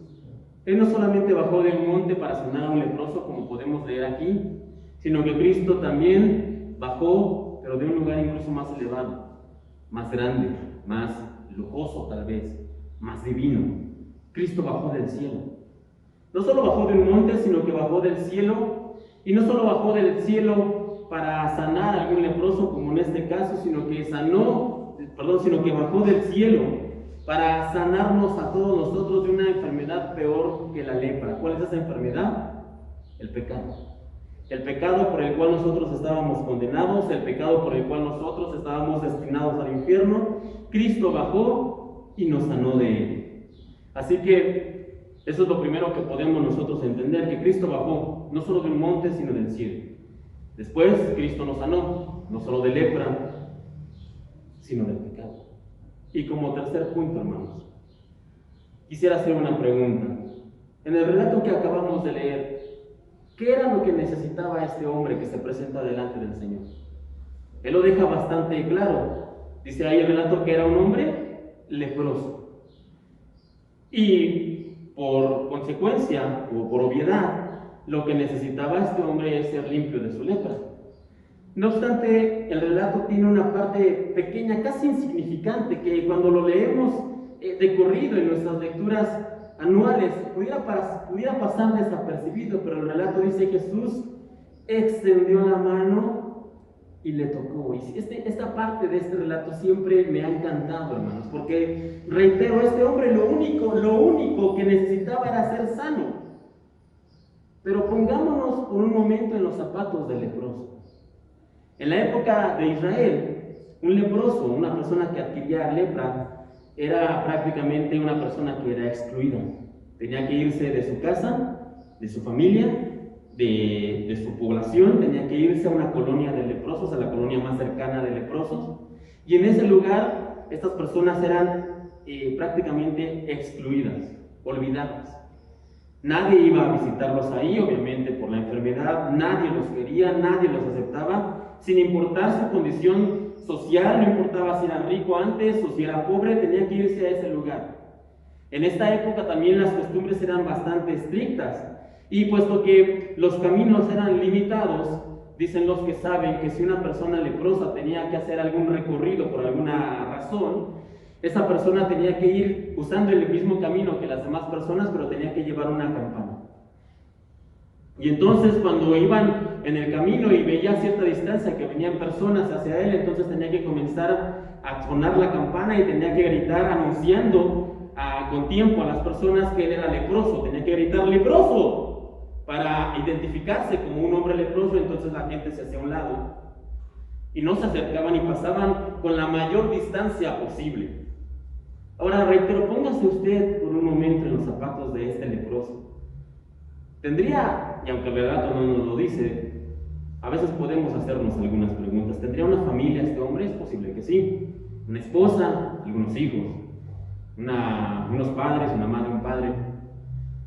Él no solamente bajó del monte para sanar a un leproso, como podemos leer aquí, sino que Cristo también bajó, pero de un lugar incluso más elevado, más grande, más lujoso tal vez, más divino. Cristo bajó del cielo. No solo bajó de un monte, sino que bajó del cielo, y no solo bajó del cielo para sanar a algún leproso, como en este caso, sino que bajó del cielo para sanarnos a todos nosotros de una enfermedad peor que la lepra. ¿Cuál es esa enfermedad? El pecado. El pecado por el cual nosotros estábamos condenados, el pecado por el cual nosotros estábamos destinados al infierno. Cristo bajó y nos sanó de él. Así que eso es lo primero que podemos nosotros entender, que Cristo bajó no solo de un monte, sino del cielo. Después Cristo nos sanó, no solo de lepra, sino del pecado. Y como tercer punto, hermanos, quisiera hacer una pregunta. En el relato que acabamos de leer, ¿qué era lo que necesitaba este hombre que se presenta delante del Señor? Él lo deja bastante claro. Dice ahí el relato que era un hombre leproso. Y por consecuencia, o por obviedad, lo que necesitaba este hombre es ser limpio de su lepra. No obstante, el relato tiene una parte pequeña, casi insignificante, que cuando lo leemos de corrido en nuestras lecturas anuales, pudiera pasar desapercibido, pero el relato dice que Jesús extendió la mano y le tocó. Y esta parte de este relato siempre me ha encantado, hermanos, porque, reitero, este hombre lo único que necesitaba era ser sano. Pero pongámonos por un momento en los zapatos del leproso. En la época de Israel, un leproso, una persona que adquiría lepra, era prácticamente una persona que era excluida. Tenía que irse de su casa, de su familia, de su población, tenía que irse a una colonia de leprosos, a la colonia más cercana de leprosos. Y en ese lugar, estas personas eran prácticamente excluidas, olvidadas. Nadie iba a visitarlos ahí, obviamente por la enfermedad, nadie los quería, nadie los aceptaba, sin importar su condición social, no importaba si era rico antes o si era pobre, tenía que irse a ese lugar. En esta época también las costumbres eran bastante estrictas, y puesto que los caminos eran limitados, dicen los que saben que si una persona leprosa tenía que hacer algún recorrido por alguna razón, esa persona tenía que ir usando el mismo camino que las demás personas, pero tenía que llevar una campana. Y entonces cuando iban en el camino y veía a cierta distancia que venían personas hacia él, entonces tenía que comenzar a sonar la campana y tenía que gritar anunciando con tiempo a las personas que él era leproso. Tenía que gritar leproso para identificarse como un hombre leproso. Entonces la gente se hacía a un lado y no se acercaban y pasaban con la mayor distancia posible. Ahora, reitero, póngase usted por un momento en los zapatos de este leproso. Tendría, y aunque el relato no nos lo dice, a veces podemos hacernos algunas preguntas. ¿Tendría una familia este hombre? Es posible que sí. Una esposa, algunos hijos, unos padres, una madre, un padre.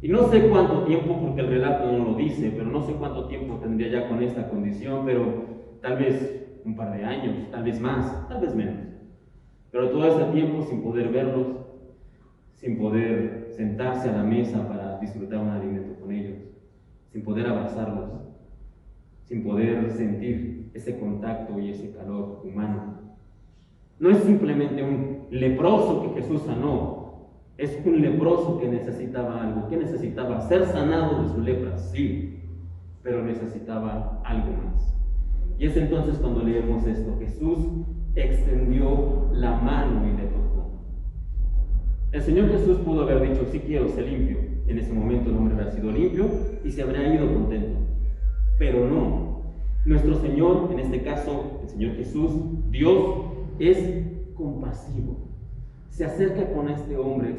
Y no sé cuánto tiempo, porque el relato no lo dice, pero no sé cuánto tiempo tendría ya con esta condición, pero tal vez un par de años, tal vez más, tal vez menos. Pero todo ese tiempo sin poder verlos, sin poder sentarse a la mesa para disfrutar un alimento con ellos, sin poder abrazarlos, sin poder sentir ese contacto y ese calor humano. No es simplemente un leproso que Jesús sanó, es un leproso que necesitaba algo, que necesitaba ser sanado de su lepra, sí, pero necesitaba algo más. Y es entonces cuando leemos esto: Jesús extendió la mano y le tocó. El Señor Jesús pudo haber dicho: sí quiero ser limpio. En ese momento el hombre habría sido limpio y se habría ido contento. Pero no. Nuestro Señor, en este caso el Señor Jesús, Dios, es compasivo. Se acerca con este hombre,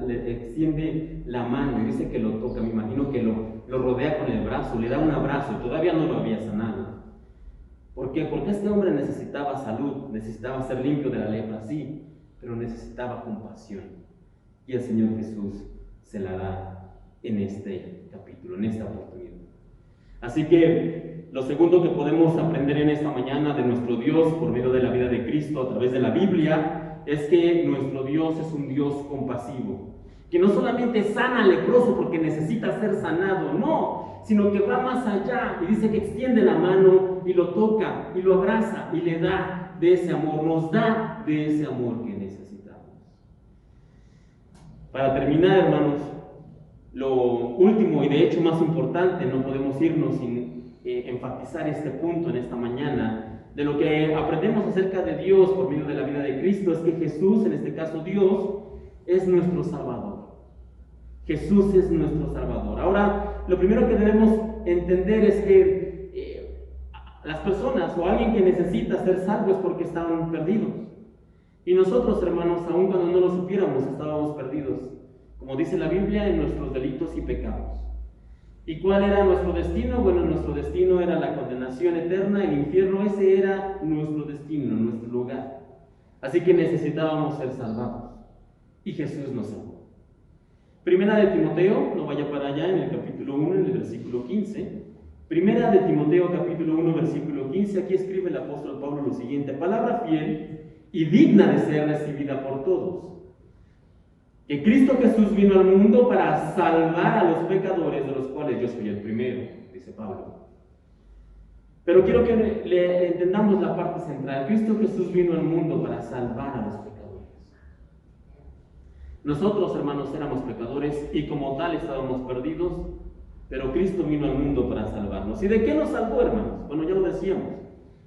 le extiende la mano y dice que lo toca. Me imagino que lo rodea con el brazo, le da un abrazo. Todavía no lo había sanado. ¿Por qué? Porque este hombre necesitaba salud, necesitaba ser limpio de la lepra, sí, pero necesitaba compasión. Y el Señor Jesús se la da en este capítulo, en esta oportunidad. Así que lo segundo que podemos aprender en esta mañana de nuestro Dios por medio de la vida de Cristo a través de la Biblia es que nuestro Dios es un Dios compasivo, que no solamente sana al leproso porque necesita ser sanado, no, sino que va más allá y dice que extiende la mano y lo toca y lo abraza y le da de ese amor, nos da de ese amor que necesitamos. Para terminar, hermanos, lo último y de hecho más importante, no podemos irnos sin enfatizar este punto en esta mañana, de lo que aprendemos acerca de Dios por medio de la vida de Cristo, es que Jesús, en este caso Dios, es nuestro Salvador. Jesús es nuestro Salvador. Ahora, lo primero que debemos entender es que las personas o alguien que necesita ser salvo es porque estaban perdidos. Y nosotros, hermanos, aun cuando no lo supiéramos, estábamos perdidos, como dice la Biblia, en nuestros delitos y pecados. ¿Y cuál era nuestro destino? Bueno, nuestro destino era la condenación eterna, el infierno. Ese era nuestro destino, nuestro lugar. Así que necesitábamos ser salvados. Y Jesús nos salvó. Primera de Timoteo, no vaya para allá, en el capítulo 1, en el versículo 15. Primera de Timoteo, capítulo 1, versículo 15. Aquí escribe el apóstol Pablo lo siguiente: palabra fiel y digna de ser recibida por todos, que Cristo Jesús vino al mundo para salvar a los pecadores, de los cuales yo soy el primero, dice Pablo. Pero quiero que le entendamos la parte central. Cristo Jesús vino al mundo para salvar a los pecadores. Nosotros, hermanos, éramos pecadores y como tal estábamos perdidos, pero Cristo vino al mundo para salvarnos. ¿Y de qué nos salvó, hermanos? Bueno, ya lo decíamos.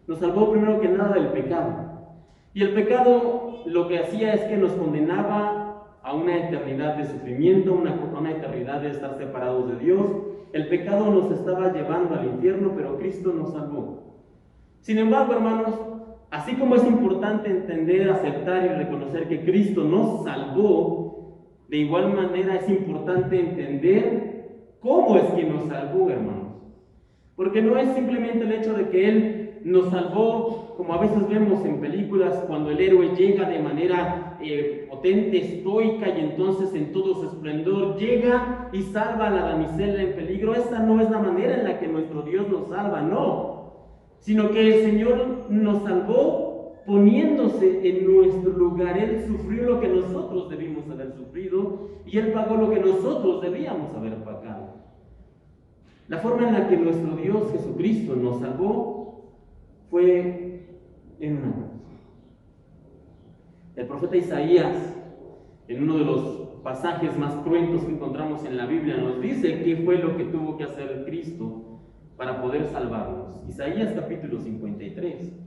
Nos salvó primero que nada del pecado. Y el pecado lo que hacía es que nos condenaba a una eternidad de sufrimiento, una eternidad de estar separados de Dios. El pecado nos estaba llevando al infierno, pero Cristo nos salvó. Sin embargo, hermanos, así como es importante entender, aceptar y reconocer que Cristo nos salvó, de igual manera es importante entender cómo es que nos salvó, hermanos. Porque no es simplemente el hecho de que Él nos salvó, como a veces vemos en películas, cuando el héroe llega de manera potente, estoica, y entonces en todo su esplendor llega y salva a la damisela en peligro. Esa no es la manera en la que nuestro Dios nos salva, no, sino que el Señor nos salvó poniéndose en nuestro lugar. Él sufrió lo que nosotros debimos haber sufrido y Él pagó lo que nosotros debíamos haber pagado. La forma en la que nuestro Dios Jesucristo nos salvó fue en una cruz. El profeta Isaías, en uno de los pasajes más cruentos que encontramos en la Biblia, nos dice qué fue lo que tuvo que hacer Cristo para poder salvarnos. Isaías capítulo 53,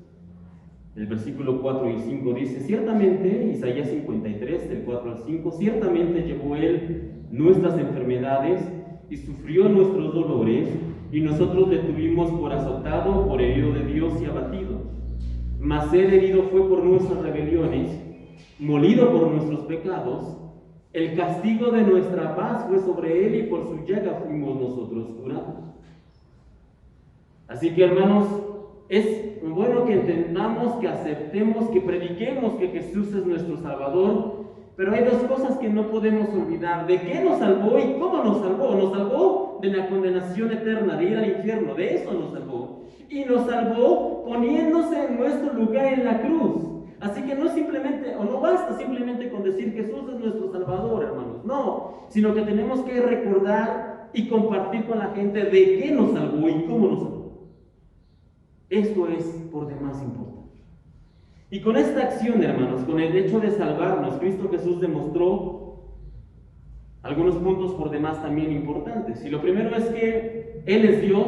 el versículo 4 y 5 dice: ciertamente, Isaías 53, del 4 al 5, ciertamente llevó Él nuestras enfermedades y sufrió nuestros dolores, y nosotros le tuvimos por azotado, por herido de Dios y abatido. Mas Él herido fue por nuestras rebeliones, molido por nuestros pecados. El castigo de nuestra paz fue sobre él y por su llaga fuimos nosotros curados. Así que, hermanos, es bueno que entendamos, que aceptemos, que prediquemos que Jesús es nuestro Salvador, pero hay dos cosas que no podemos olvidar. ¿De qué nos salvó y cómo nos salvó? Nos salvó de la condenación eterna, de ir al infierno, de eso nos salvó. Y nos salvó poniéndose en nuestro lugar en la cruz. Así que no simplemente, o no basta simplemente con decir Jesús es nuestro Salvador, hermanos, no, sino que tenemos que recordar y compartir con la gente de qué nos salvó y cómo nos salvó. Esto es por demás importante. Y con esta acción, hermanos, con el hecho de salvarnos, Cristo Jesús demostró algunos puntos por demás también importantes. Y lo primero es que Él es Dios.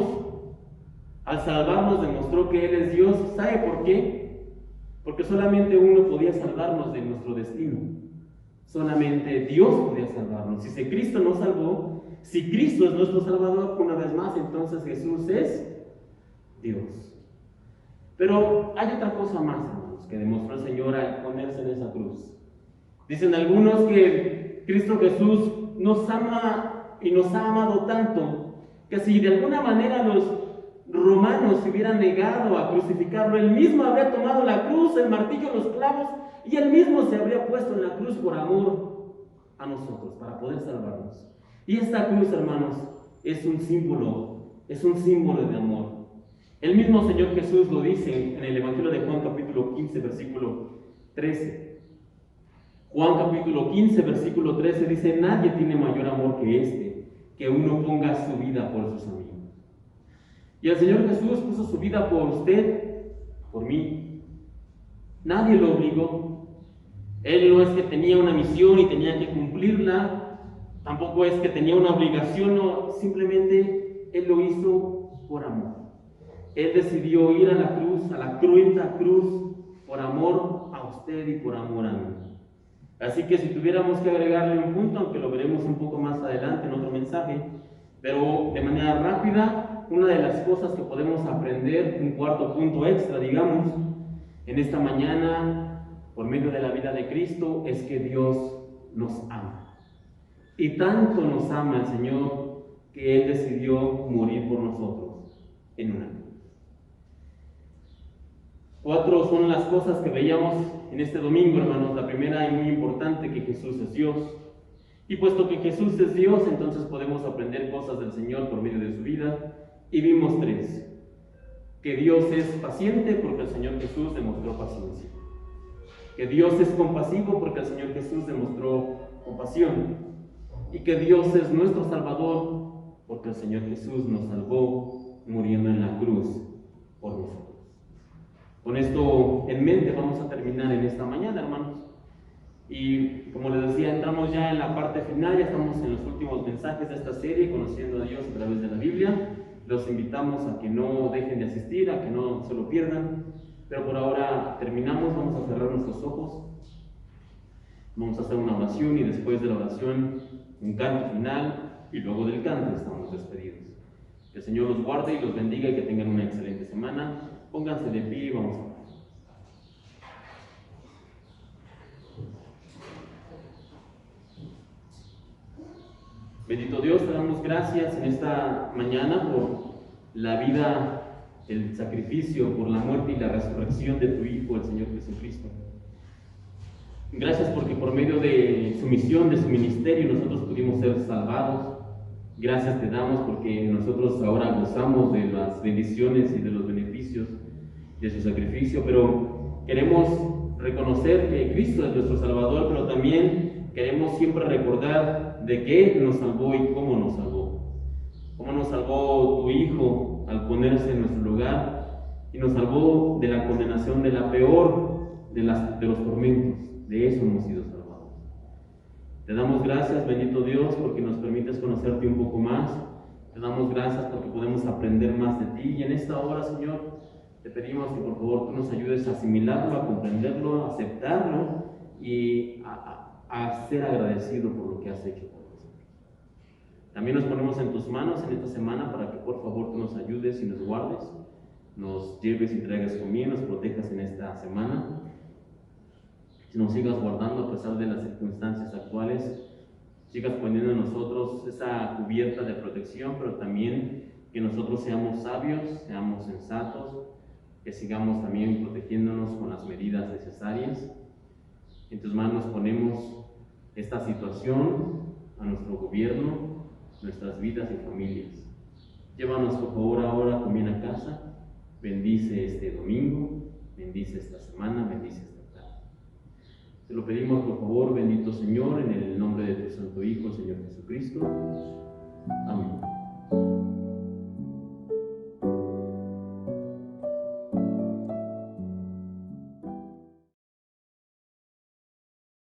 Al salvarnos demostró que Él es Dios. ¿Sabe por qué? Porque solamente uno podía salvarnos de nuestro destino. Solamente Dios podía salvarnos. Si Cristo nos salvó, si Cristo es nuestro Salvador, una vez más, entonces Jesús es Dios. Pero hay otra cosa más, hermanos, que demostró el Señor al ponerse en esa cruz. Dicen algunos que Cristo Jesús nos ama y nos ha amado tanto, que si de alguna manera los romanos se hubieran negado a crucificarlo, él mismo habría tomado la cruz, el martillo, los clavos, y él mismo se habría puesto en la cruz por amor a nosotros, para poder salvarnos. Y esta cruz, hermanos, es un símbolo de amor. El mismo Señor Jesús lo dice en el Evangelio de Juan capítulo 15, versículo 13. Juan capítulo 15, versículo 13 dice: nadie tiene mayor amor que este, que uno ponga su vida por sus amigos. Y el Señor Jesús puso su vida por usted, por mí. Nadie lo obligó. Él no es que tenía una misión y tenía que cumplirla, tampoco es que tenía una obligación, no, simplemente Él lo hizo por amor. Él decidió ir a la cruz, a la cruenta cruz, por amor a usted y por amor a mí. Así que si tuviéramos que agregarle un punto, aunque lo veremos un poco más adelante en otro mensaje, pero de manera rápida, una de las cosas que podemos aprender, un cuarto punto extra, digamos, en esta mañana, por medio de la vida de Cristo, es que Dios nos ama. Y tanto nos ama el Señor que Él decidió morir por nosotros en una cruz. 4 son las cosas que veíamos en este domingo, hermanos. La primera y muy importante, que Jesús es Dios. Y puesto que Jesús es Dios, entonces podemos aprender cosas del Señor por medio de su vida. Y vimos 3. Que Dios es paciente porque el Señor Jesús demostró paciencia. Que Dios es compasivo porque el Señor Jesús demostró compasión. Y que Dios es nuestro Salvador porque el Señor Jesús nos salvó muriendo en la cruz por nosotros. Con esto en mente vamos a terminar en esta mañana, hermanos. Y como les decía, entramos ya en la parte final, ya estamos en los últimos mensajes de esta serie, conociendo a Dios a través de la Biblia. Los invitamos a que no dejen de asistir, a que no se lo pierdan. Pero por ahora terminamos, vamos a cerrar nuestros ojos. Vamos a hacer una oración y después de la oración un canto final y luego del canto estamos despedidos. Que el Señor los guarde y los bendiga y que tengan una excelente semana. Pónganse de pie y vamos a orar. Bendito Dios, te damos gracias en esta mañana por la vida, el sacrificio, por la muerte y la resurrección de tu Hijo, el Señor Jesucristo. Gracias porque por medio de su misión, de su ministerio, nosotros pudimos ser salvados. Gracias te damos porque nosotros ahora gozamos de las bendiciones y de los beneficios de su sacrificio, pero queremos reconocer que Cristo es nuestro Salvador, pero también queremos siempre recordar de qué nos salvó y cómo nos salvó. Cómo nos salvó tu Hijo al ponerse en nuestro lugar y nos salvó de la condenación, de la peor de los tormentos. De eso hemos sido salvados. Te damos gracias, bendito Dios, porque nos permites conocerte un poco más. Te damos gracias porque podemos aprender más de ti. Y en esta hora, Señor, te pedimos que por favor tú nos ayudes a asimilarlo, a comprenderlo, a aceptarlo y a ser agradecido por lo que has hecho por nosotros. También nos ponemos en tus manos en esta semana para que por favor tú nos ayudes y nos guardes, nos lleves y traigas conmigo, nos protejas en esta semana. Si nos sigas guardando a pesar de las circunstancias actuales, sigas poniendo en nosotros esa cubierta de protección, pero también que nosotros seamos sabios, seamos sensatos, que sigamos también protegiéndonos con las medidas necesarias. En tus manos ponemos esta situación, a nuestro gobierno, nuestras vidas y familias. Llévanos por favor ahora con bien a casa, bendice este domingo, bendice esta semana, bendice esta tarde. Te lo pedimos por favor, bendito Señor, en el nombre de tu Santo Hijo, Señor Jesucristo. Amén.